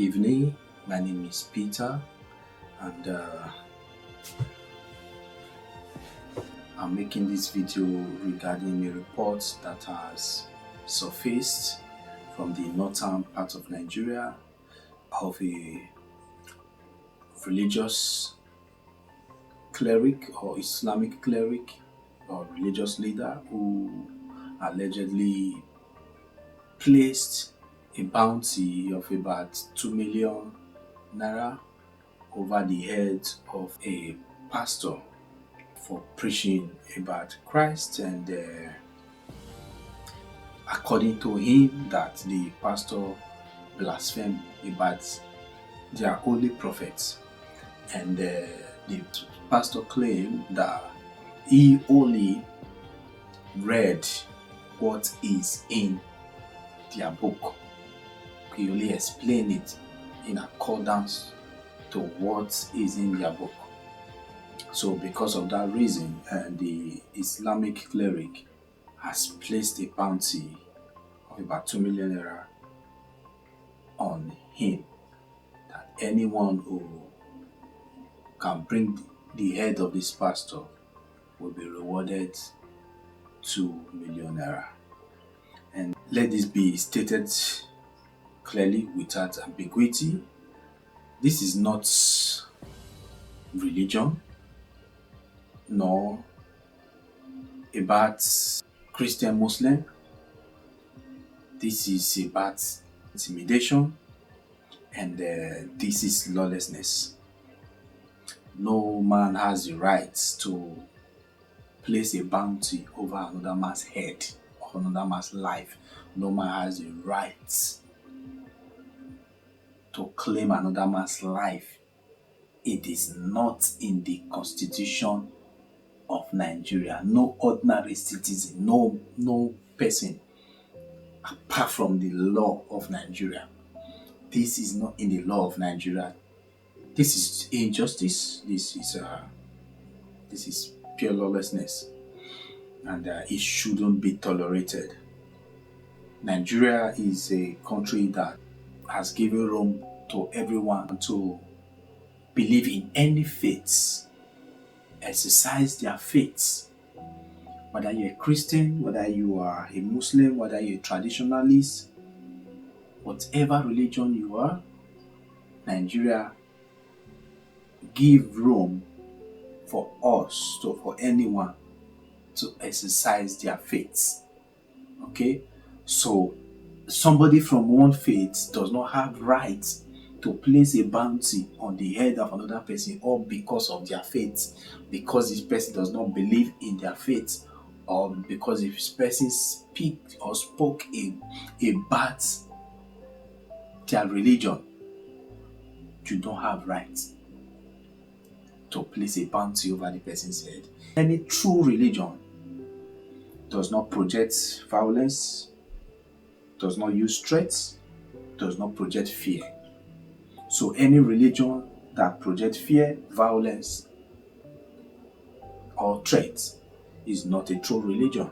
evening. My name is Peter, and I'm making this video regarding a report that has surfaced from the northern part of Nigeria of a religious cleric or Islamic cleric or religious leader who allegedly placed a bounty of about 2 million naira over the head of a pastor for preaching about Christ, and according to him that the pastor blasphemed about their holy prophets, and the pastor claimed that he only read what is in their book. He only explained it in accordance to what is in their book. So because of that reason, the Islamic cleric has placed a bounty of about 2 million naira on him, that anyone who can bring the head of this pastor will be rewarded 2 million naira. And let this be stated clearly without ambiguity. This is not religion, nor about Christian Muslim. This is about intimidation, and this is lawlessness. No man has the right to place a bounty over another man's head or another man's life. No man has the right to claim another man's life. It is not in the constitution of Nigeria. No ordinary citizen, no person apart from the law of Nigeria. This is not in the law of Nigeria. This is injustice. This is pure lawlessness, and it shouldn't be tolerated. Nigeria is a country that has given room to everyone to believe in any faith, exercise their faith. Whether you're a Christian, whether you are a Muslim, whether you're a traditionalist, whatever religion you are, Nigeria give room for for anyone to exercise their faith. Okay? So somebody from one faith does not have right to place a bounty on the head of another person, or because of their faith, because this person does not believe in their faith, or because this person spoke about their religion. You don't have right to place a bounty over the person's head. Any true religion does not project violence, does not use threats, does not project fear. So any religion that projects fear, violence, or threats is not a true religion.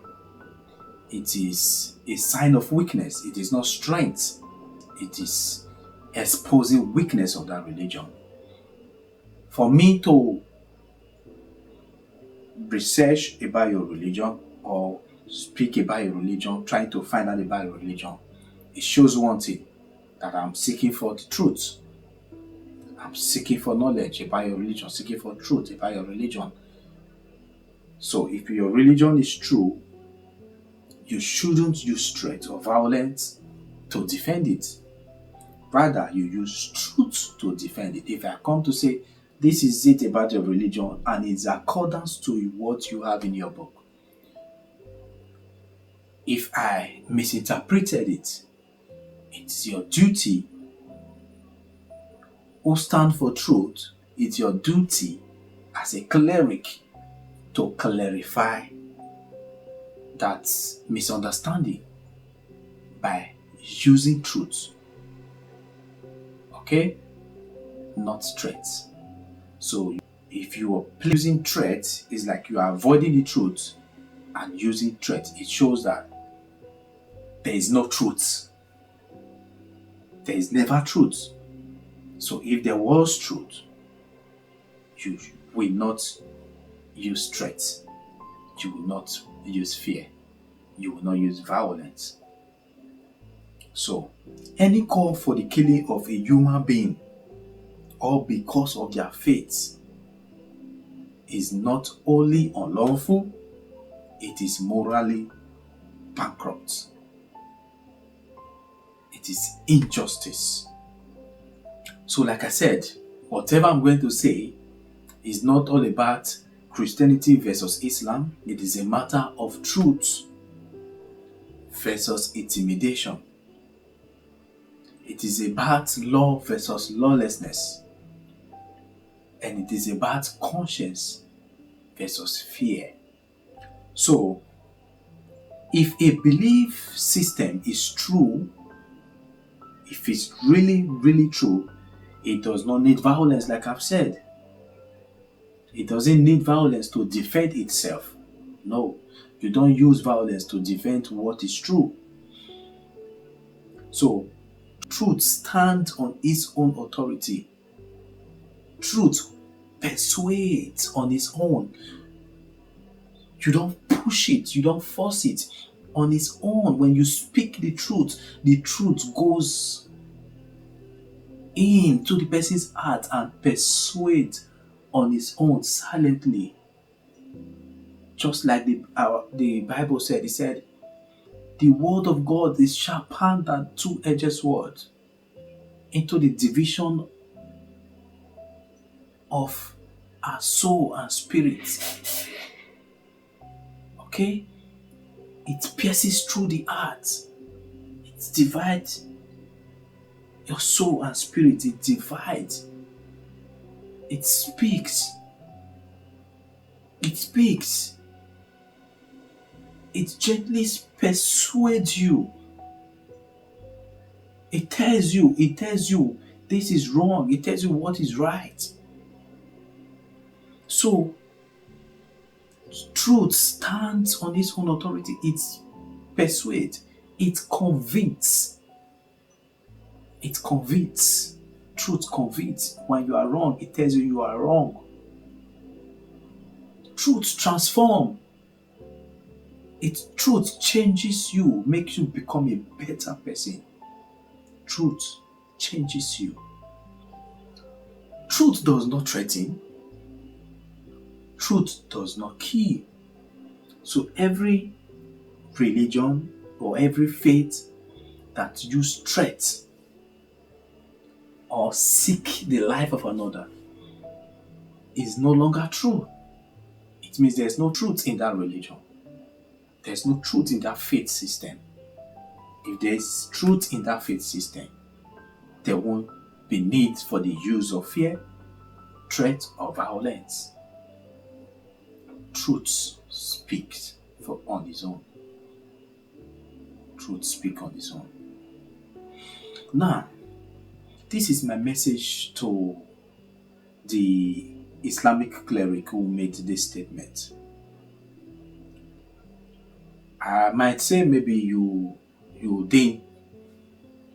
It is a sign of weakness. It is not strength. It is exposing weakness of that religion. For me to research about your religion or speak about your religion, trying to find out about your religion, it shows one thing, that I'm seeking for the truth. I'm seeking for knowledge about your religion, seeking for truth about your religion. So if your religion is true, you shouldn't use threat or violence to defend it. Rather, you use truth to defend it. If I come to say, this is it about your religion, and it's accordance to what you have in your book, if I misinterpreted it, it's your duty who stand for truth. It's your duty as a cleric to clarify that misunderstanding by using truth. Okay? Not threats. So if you are using threats, it's like you are avoiding the truth and using threats. It shows that there is no truth. There is never truth. So if there was truth, you will not use threats, you will not use fear, you will not use violence. So any call for the killing of a human being or because of their faith is not only unlawful, it is morally bankrupt. It is injustice. So like I said, whatever I'm going to say is not all about Christianity versus Islam. It is a matter of truth versus intimidation. It is about law versus lawlessness. And it is about conscience versus fear. So, if a belief system is true, if it's really, really true, it does not need violence, like I've said. It doesn't need violence to defend itself. No, you don't use violence to defend what is true. So, truth stands on its own authority. Truth persuades on its own. You don't push it, you don't force it. On its own, when you speak the truth goes into the person's heart and persuades on its own silently. Just like the Bible said, it said, the word of God is sharper than two-edged sword into the division of our soul and spirit. Okay? It pierces through the heart. It divides your soul and spirit. It divides. It speaks. It speaks. It gently persuades you. It tells you this is wrong. It tells you what is right. So, truth stands on its own authority. It persuades. It convicts. It convicts. Truth convicts. When you are wrong, it tells you you are wrong. Truth transforms. Truth changes you, makes you become a better person. Truth changes you. Truth does not threaten. Truth does not kill. So every religion or every faith that use threat or seek the life of another is no longer true. It means there's no truth in that religion. There's no truth in that faith system. If there's truth in that faith system, there won't be need for the use of fear, threat, or violence. Truth speaks on its own. Truth speaks on its own. Now, this is my message to the Islamic cleric who made this statement. I might say maybe you didn't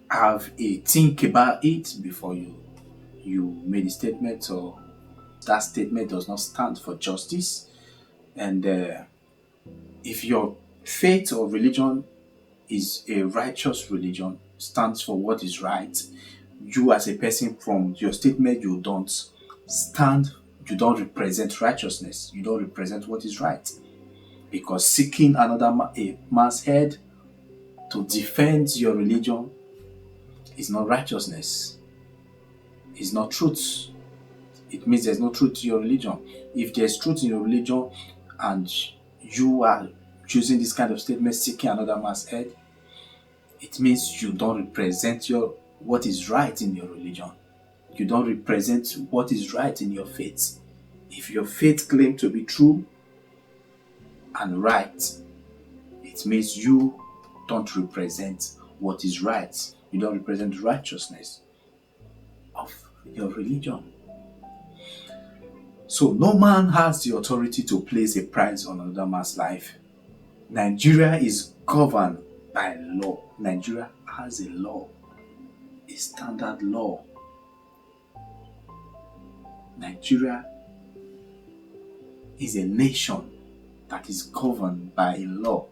have a think about it before you made a statement, or that statement does not stand for justice. And if your faith or religion is a righteous religion, stands for what is right, you as a person, from your statement, you don't represent righteousness, you don't represent what is right. Because seeking a man's head to defend your religion is not righteousness. It's not truth. It means there's no truth to your religion. If there's truth in your religion and you are using this kind of statement, seeking another man's head, it means you don't represent what is right in your religion. You don't represent what is right in your faith. If your faith claims to be true and right, it means you don't represent what is right. You don't represent righteousness of your religion. So no man has the authority to place a price on another man's life. Nigeria is governed by law. Nigeria has a law, a standard law. Nigeria is a nation that is governed by a law.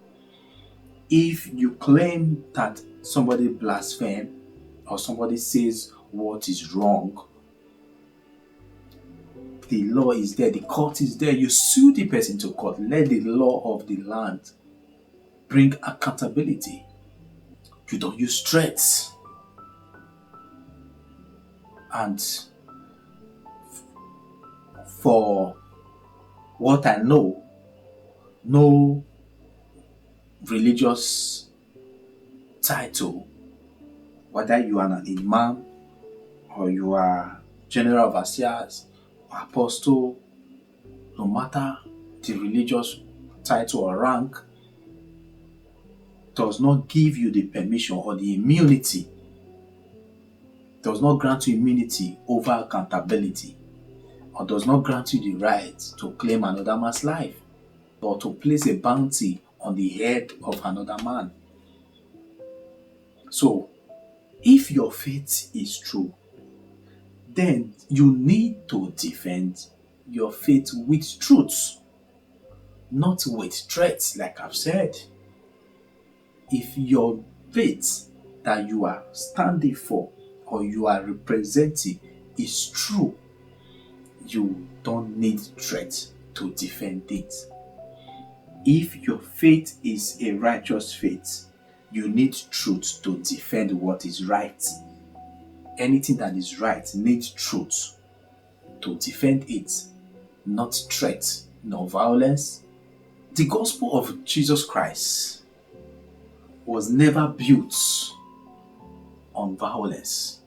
If you claim that somebody blasphemes or somebody says what is wrong, the law is there, the court is there. You sue the person to court. Let the law of the land bring accountability. You don't use threats. And for what I know, no religious title, whether you are an imam or you are general overseers or apostle, no matter the religious title or rank, does not give you the permission or the immunity, does not grant you immunity over accountability, or does not grant you the right to claim another man's life or to place a bounty on the head of another man. So, if your faith is true, then you need to defend your faith with truth, not with threats, like I've said. If your faith that you are standing for or you are representing is true, you don't need threats to defend it. If your faith is a righteous faith, you need truth to defend what is right. Anything that is right needs truth to defend it, not threat, no violence. The gospel of Jesus Christ was never built on violence.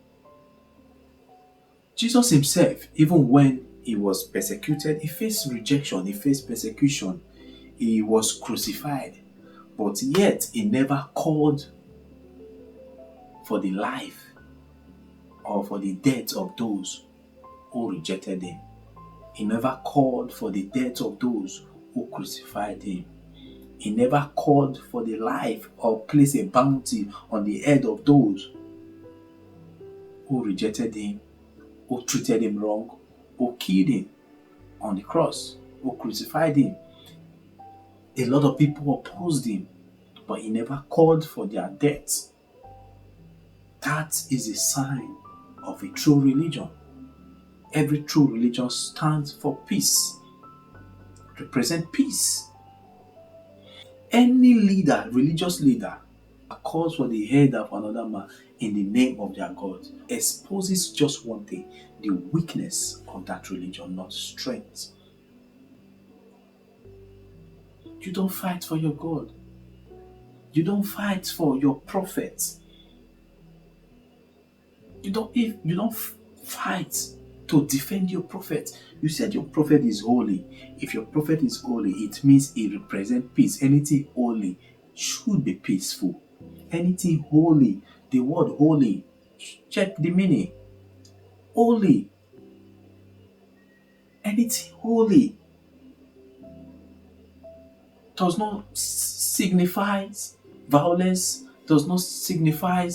Jesus himself, even when he was persecuted, he faced rejection, he faced persecution, he was crucified, but yet he never called for the life or for the death of those who rejected him. He never called for the death of those who crucified him. He never called for the life or placed a bounty on the head of those who rejected him, who treated him wrong, who killed him on the cross, who crucified him. A lot of people opposed him, but he never called for their death. That is a sign of a true religion. Every true religion stands for peace, represent peace. Any leader, religious leader, that calls for the head of another man in the name of their God exposes just one thing: the weakness of that religion, not strength. You don't fight for your God. You don't fight for your prophet. You don't fight to defend your prophet. You said your prophet is holy. If your prophet is holy, it means he represents peace. Anything holy should be peaceful. Anything holy, the word holy, check the meaning. Holy. Anything holy does not signify violence, does not signify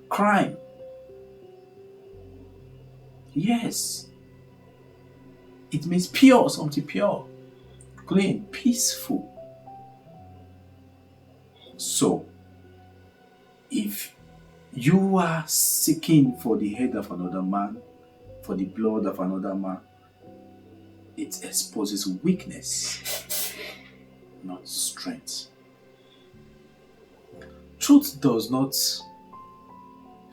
crime. Yes. It means pure, something pure, clean, peaceful. So, if you are seeking for the head of another man, for the blood of another man, it exposes weakness, not strength. Truth does not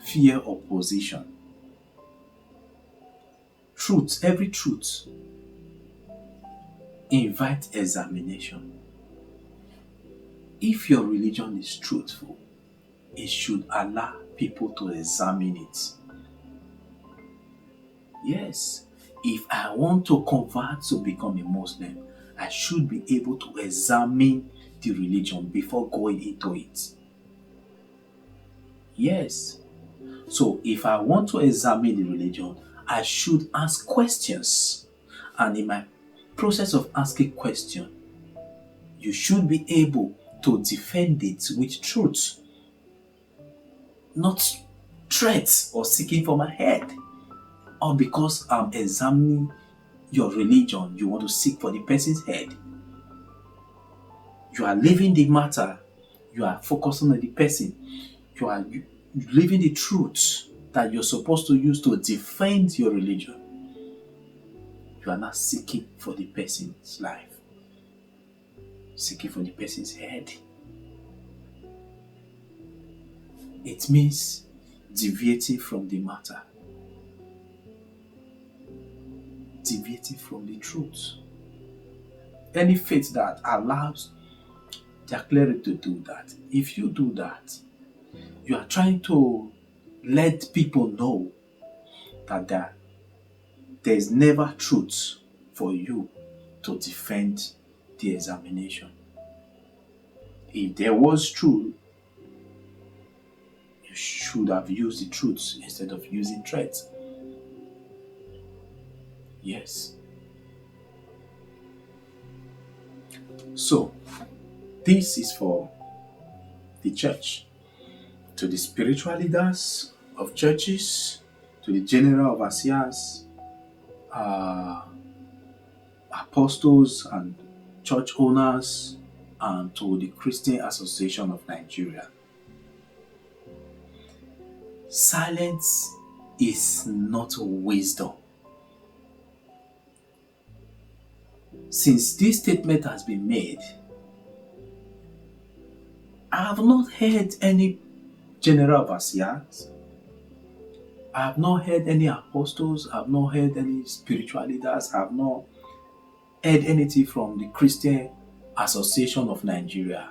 fear opposition. Truth, every truth, invites examination. If your religion is truthful, it should allow people to examine it. Yes, if I want to convert to become a Muslim, I should be able to examine the religion before going into it. Yes. So if I want to examine the religion, I should ask questions. And in my process of asking questions, you should be able to defend it with truth, not threats or seeking for my head. or because I'm examining your religion, you want to seek for the person's head. You are leaving the matter, you are focusing on the person, you leaving the truth that you're supposed to use to defend your religion. You are not seeking for the person's life, seeking for the person's head. It means deviating from the matter, deviating from the truth. Any faith that allows their cleric to do that, if you do that, you are trying to let people know that there is never truth for you to defend the examination. If there was truth, you should have used the truth instead of using threats. Yes. So, this is for the church, to the spiritual leaders of churches, to the general overseers, apostles and church owners, and to the Christian Association of Nigeria. Silence is not wisdom. Since this statement has been made, I have not heard any general overseers, I have not heard any apostles, I have not heard any spiritual leaders, I have not heard anything from the Christian Association of Nigeria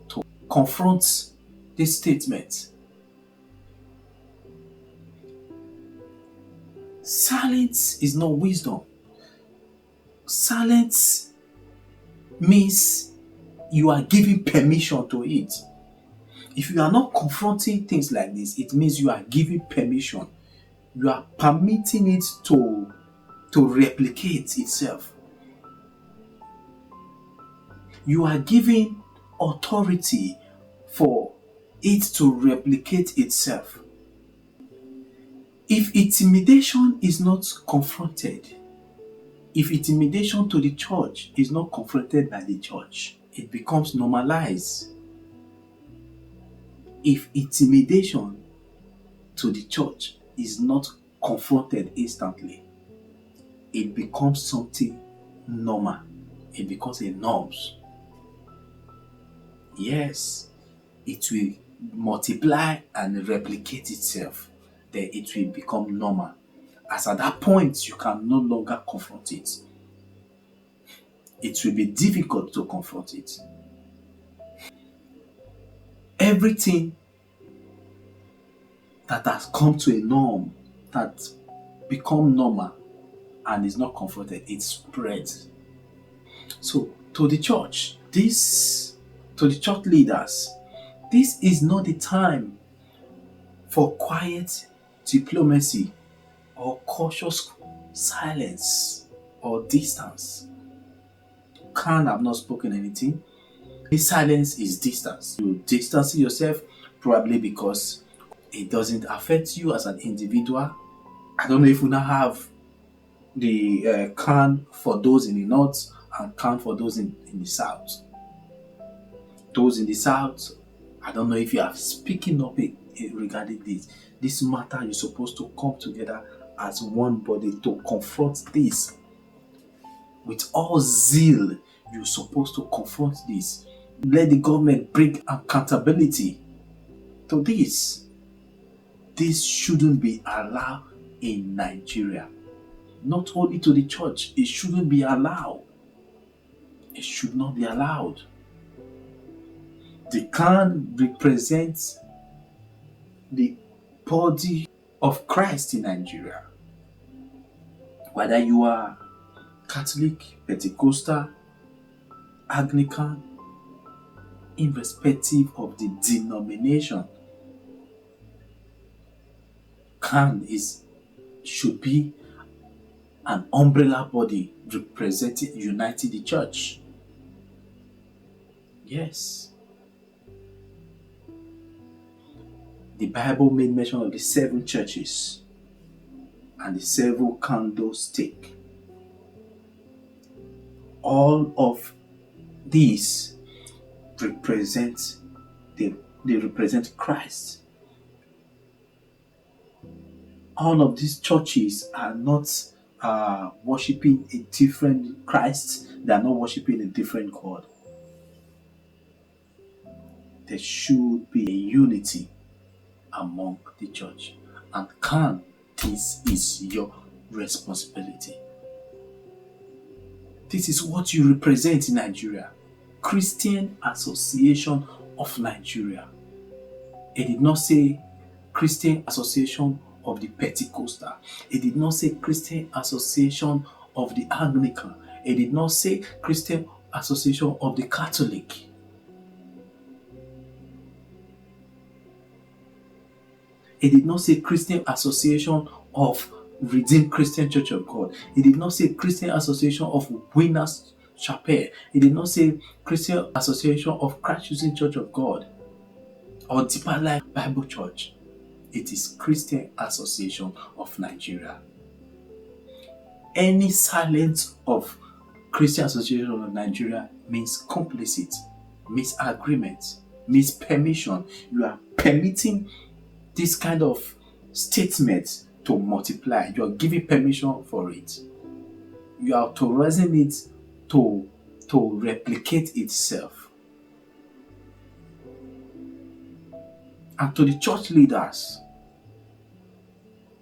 to confront this statement. Silence is not wisdom. Silence means you are giving permission to it. If you are not confronting things like this, it means you are giving permission. You are permitting it to replicate itself. You are giving authority for it to replicate itself. If intimidation is not confronted, if intimidation to the church is not confronted by the church, it becomes normalized. If intimidation to the church is not confronted instantly, it becomes something normal. It becomes a norm. Yes, it will multiply and replicate itself. Then it will become normal. As at that point, you can no longer confront it. It will be difficult to confront it. Everything that has come to a norm, that become normal and is not confronted, it spreads. So to the church, to the church leaders, this is not the time for quiet diplomacy or cautious silence or distance. Can have not spoken anything. This silence is distance. You distance yourself probably because it doesn't affect you as an individual. I don't know if we now have the can for those in the north and can for those in the south. Those in the south, I don't know if you are speaking up regarding this matter. You're supposed to come together as one body to confront this with all zeal. You're supposed to confront this. Let the government bring accountability to this. This shouldn't be allowed in Nigeria. Not only to the church, it shouldn't be allowed. It should not be allowed. The can represents the body of Christ in Nigeria. Whether you are Catholic, Pentecostal, Anglican, irrespective of the denomination, can should be an umbrella body representing, uniting the church. Yes. The Bible made mention of the 7 churches. and the seven candlestick. All of these represent they represent Christ. All of these churches are not worshiping a different Christ. They are not worshiping a different God. There should be a unity among the church. And this is your responsibility. This is what you represent in Nigeria. Christian Association of Nigeria. It did not say Christian Association of the Pentecostal. It did not say Christian Association of the Anglican. It did not say Christian Association of the Catholic. It did not say Christian Association of Redeemed Christian Church of God. It did not say Christian Association of Winners Chapel. It did not say Christian Association of Christ Using Church of God or Deeper Life Bible Church. It is Christian Association of Nigeria. Any silence of Christian Association of Nigeria means complicit, means agreement, means permission. You are permitting this kind of statement to multiply. You are giving permission for it. You are authorizing it to replicate itself. And to the church leaders,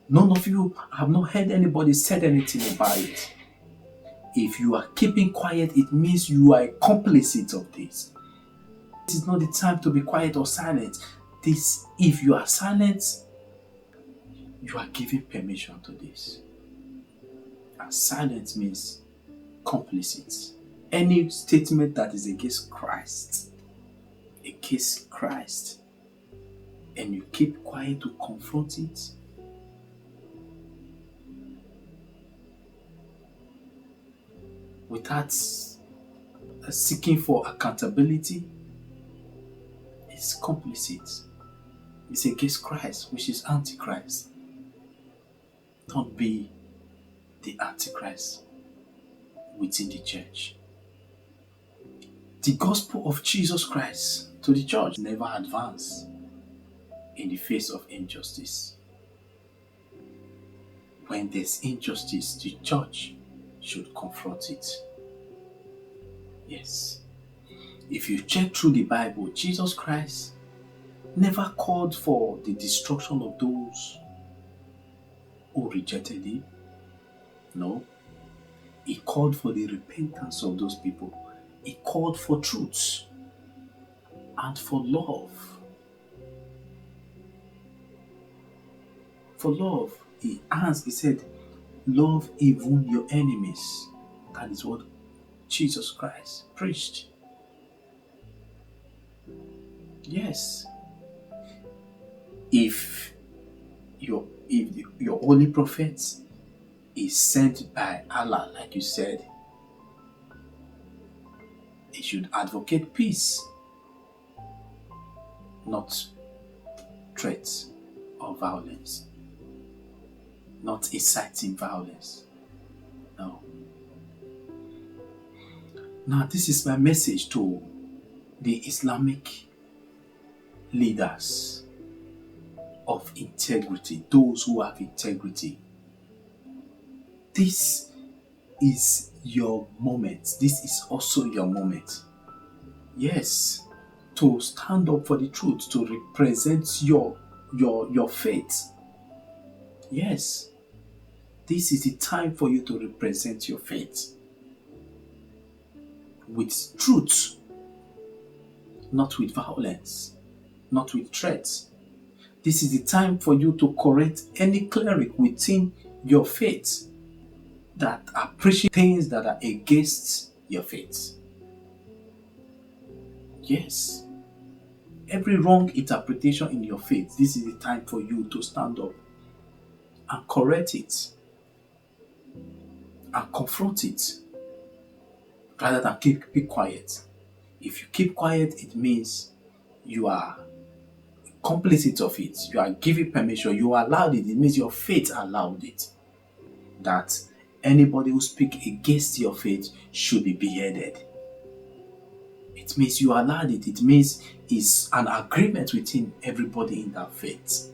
none of you have not heard anybody said anything about it. If you are keeping quiet, it means you are a complicit of this. This is not the time to be quiet or silent. If you are silent, you are giving permission to this. And silence means complicit. Any statement that is against Christ, and you keep quiet to confront it, without seeking for accountability, it's complicit. It's against Christ, which is Antichrist. Don't be the Antichrist within the church. The gospel of Jesus Christ to the church never advance in the face of injustice. When there's injustice, the church should confront it. Yes. If you check through the Bible, Jesus Christ never called for the destruction of those who rejected him. No. He called for the repentance of those people. He called for truth and for love. For love, he said, love even your enemies. That is what Jesus Christ preached. Yes. If your holy prophet is sent by Allah, like you said, he should advocate peace, not threats or violence, not inciting violence. No. Now, this is my message to the Islamic leaders of integrity, those who have integrity. This is your moment. This is also your moment. Yes, to stand up for the truth, to represent your faith. Yes, this is the time for you to represent your faith with truth, not with violence, not with threats. This is the time for you to correct any cleric within your faith that are preaching things that are against your faith. Yes. Every wrong interpretation in your faith, this is the time for you to stand up and correct it and confront it rather than keep quiet. If you keep quiet, it means you are complicit of it. You are giving permission. You allowed it. It means your faith allowed it. that anybody who speaks against your faith should be beheaded. It means you allowed it. It means it's an agreement within everybody in that faith.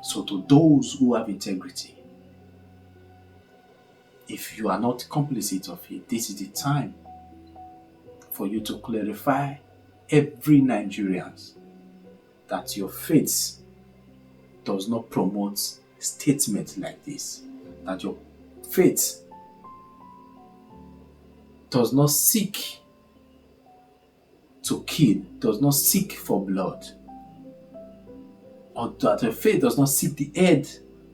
So to those who have integrity, if you are not complicit of it, this is the time for you to clarify every Nigerian that your faith does not promote statements like this, that your faith does not seek to kill, does not seek for blood, or that your faith does not seek the head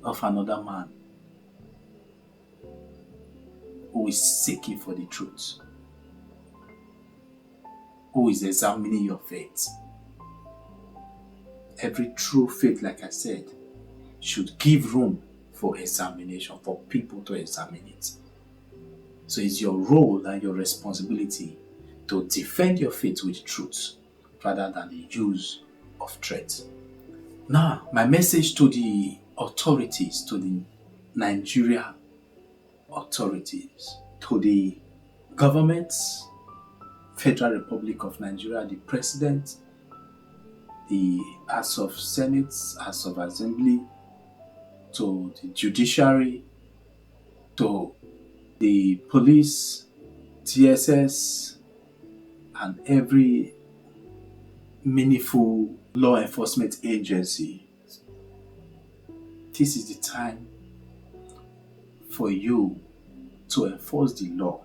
of another man who is seeking for the truth, who is examining your faith. Every true faith, like I said, should give room for examination, for people to examine it. So it's your role and your responsibility to defend your faith with truth rather than the use of threat. Now, my message to the authorities, to the Nigeria authorities, to the governments, Federal Republic of Nigeria, the President, the House of Senate, House of Assembly, to the judiciary, to the police, TSS, and every meaningful law enforcement agency. This is the time for you to enforce the law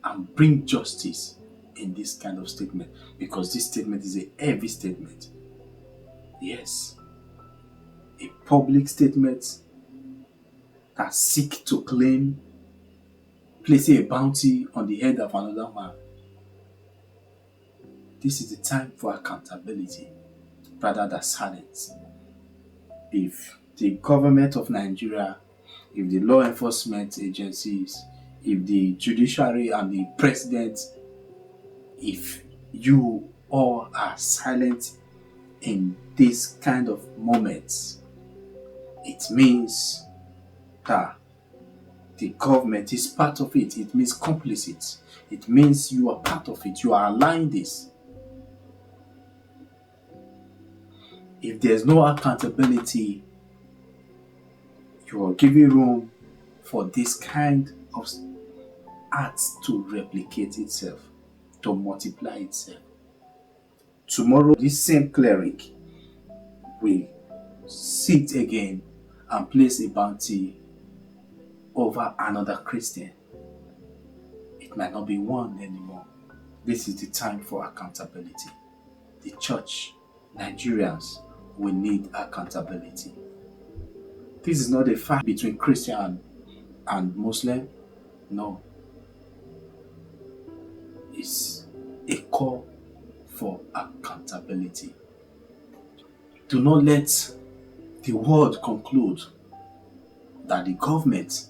and bring justice in this kind of statement, because this statement is a heavy statement. Yes, a public statement that seeks to claim, placing a bounty on the head of another man. This is the time for accountability rather than silence. If the government of Nigeria, if the law enforcement agencies, if the judiciary and the president, if you all are silent in this kind of moments, it means that the government is part of it. It means complicit. It means you are part of it. You are allowing this. If there's no accountability, you are giving room for this kind of acts to replicate itself, to multiply itself. Tomorrow, this same cleric will sit again and place a bounty over another Christian. It might not be one anymore. This is the time for accountability. The church, Nigerians, will need accountability. This is not a fight between Christian and Muslim. No. It's a call for accountability. Do not let the world conclude that the government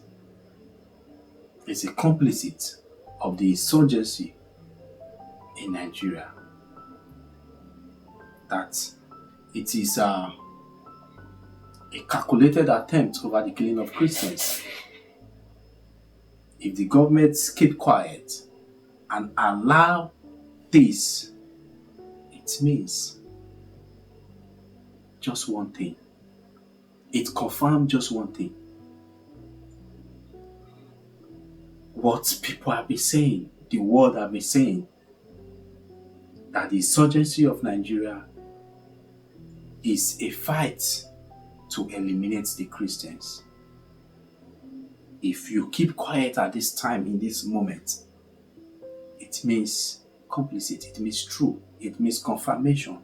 is a complicit of the insurgency in Nigeria. That it is a calculated attempt over the killing of Christians. If the government keep quiet and allow this, it means just one thing. It confirms just one thing. What people have been saying, the world have been saying, that the insurgency of Nigeria is a fight to eliminate the Christians. If you keep quiet at this time, in this moment, it means complicit, it means true, it means confirmation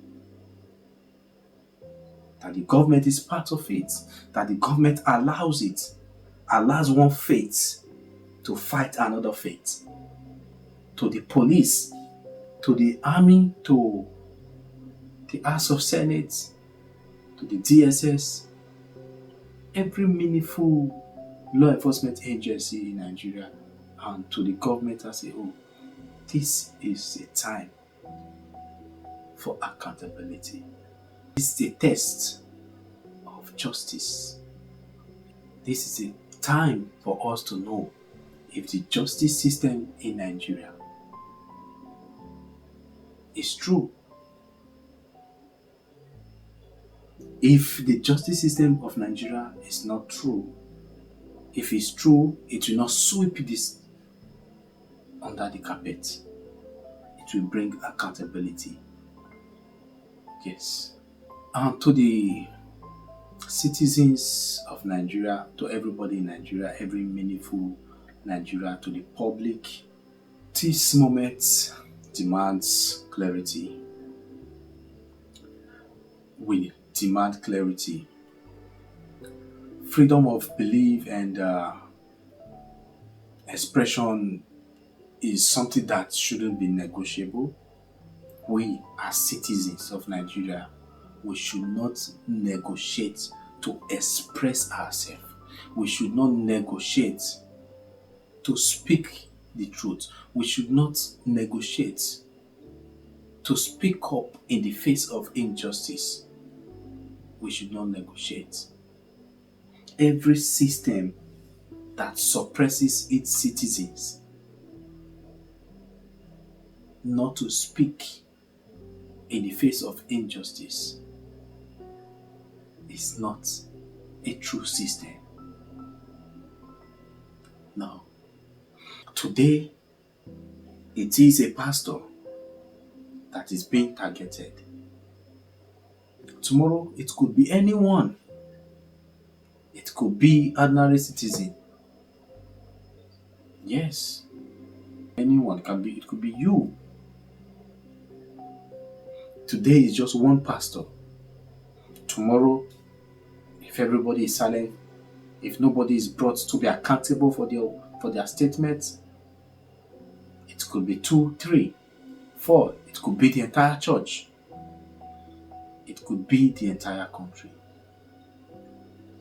that the government is part of it, that the government allows it, allows one faith to fight another faith. To the police, to the army, to the House of Senate, to the DSS, every meaningful law enforcement agency in Nigeria, and to the government as a whole. This is a time for accountability. It's the test of justice. This is a time for us to know if the justice system in Nigeria is true. If the justice system of Nigeria is not true, if it's true, it will not sweep this under the carpet. It will bring accountability. Yes. And to the citizens of Nigeria, to everybody in Nigeria, every meaningful Nigeria, to the public, this moment demands clarity. We demand clarity. Freedom of belief and expression is something that shouldn't be negotiable. We, as citizens of Nigeria, we should not negotiate to express ourselves. We should not negotiate to speak the truth. We should not negotiate to speak up in the face of injustice. We should not negotiate. Every system that suppresses its citizens not to speak in the face of injustice is not a true system. No. Today, it is a pastor that is being targeted. Tomorrow, it could be anyone. It could be ordinary citizen. Yes. Anyone can be, it could be you. Today is just one pastor. Tomorrow, if everybody is silent, if nobody is brought to be accountable for their statements, it could be 2, 3, 4. It could be the entire church. It could be the entire country.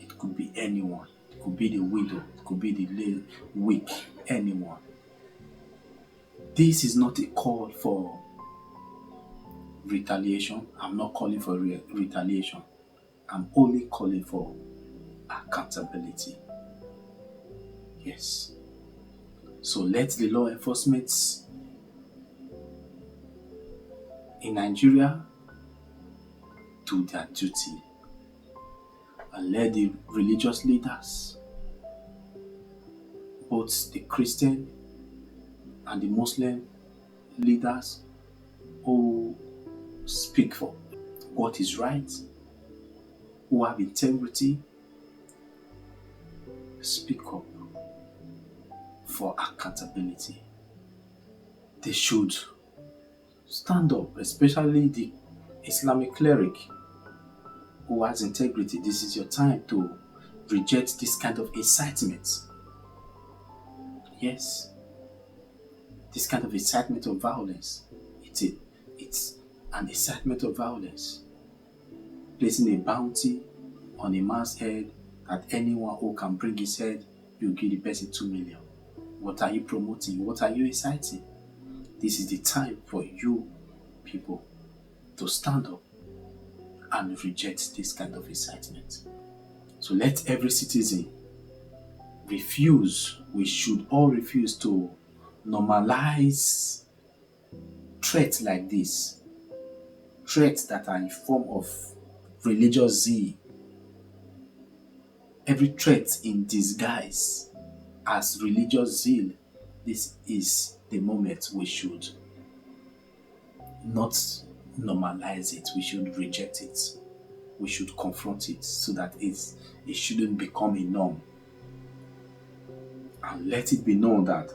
It could be anyone. It could be the widow. It could be the weak. Anyone. This is not a call for retaliation. I'm not calling for retaliation. I'm only calling for accountability. Yes. So let the law enforcement in Nigeria do their duty. And let the religious leaders, both the Christian and the Muslim leaders who speak for what is right, who have integrity, speak up for accountability. They should stand up, especially the Islamic cleric who has integrity. This is your time to reject this kind of incitement. Yes. This kind of incitement of violence. It's an incitement of violence. Placing a bounty on a man's head that anyone who can bring his head, you give the person 2 million. What are you promoting? What are you inciting? This is the time for you people to stand up and reject this kind of incitement. So let every citizen refuse. We should all refuse to normalize threats like this. Threats that are in form of religious zeal. Every threat in disguise as religious zeal. This is the moment we should not normalize it. We should reject it. We should confront it so that it shouldn't become a norm. And let it be known that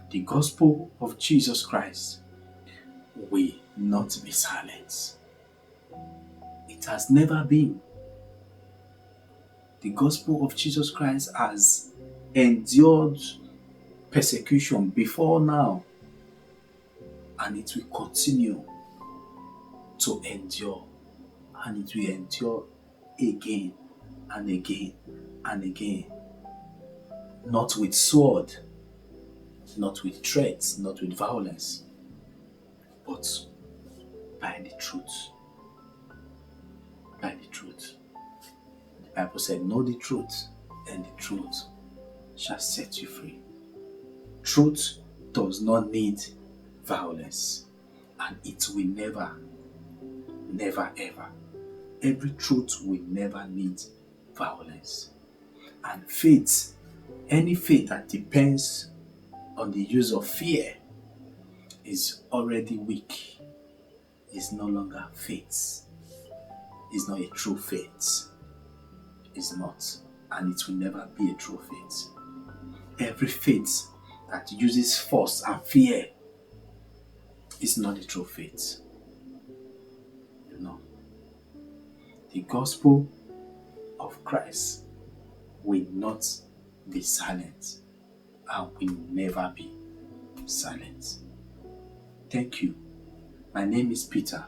the gospel of Jesus Christ will not be silenced. It has never been. The gospel of Jesus Christ has endured persecution before now, and it will continue to endure, and it will endure again and again and again. Not with sword, not with threats, not with violence, but by the truth. By the truth. The Bible said, know the truth, and the truth shall set you free. Truth does not need violence, and it will never, never ever. Every truth will never need violence. And faith, any faith that depends on the use of fear is already weak. It's no longer faith. It's not a true faith. It's not. And it will never be a true faith. Every faith that uses force and fear is not a true faith. No. The gospel of Christ will not be silent and will never be silent. Thank you. My name is Peter,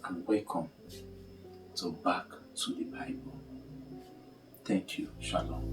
and welcome to Back to the Bible. Thank you. Shalom.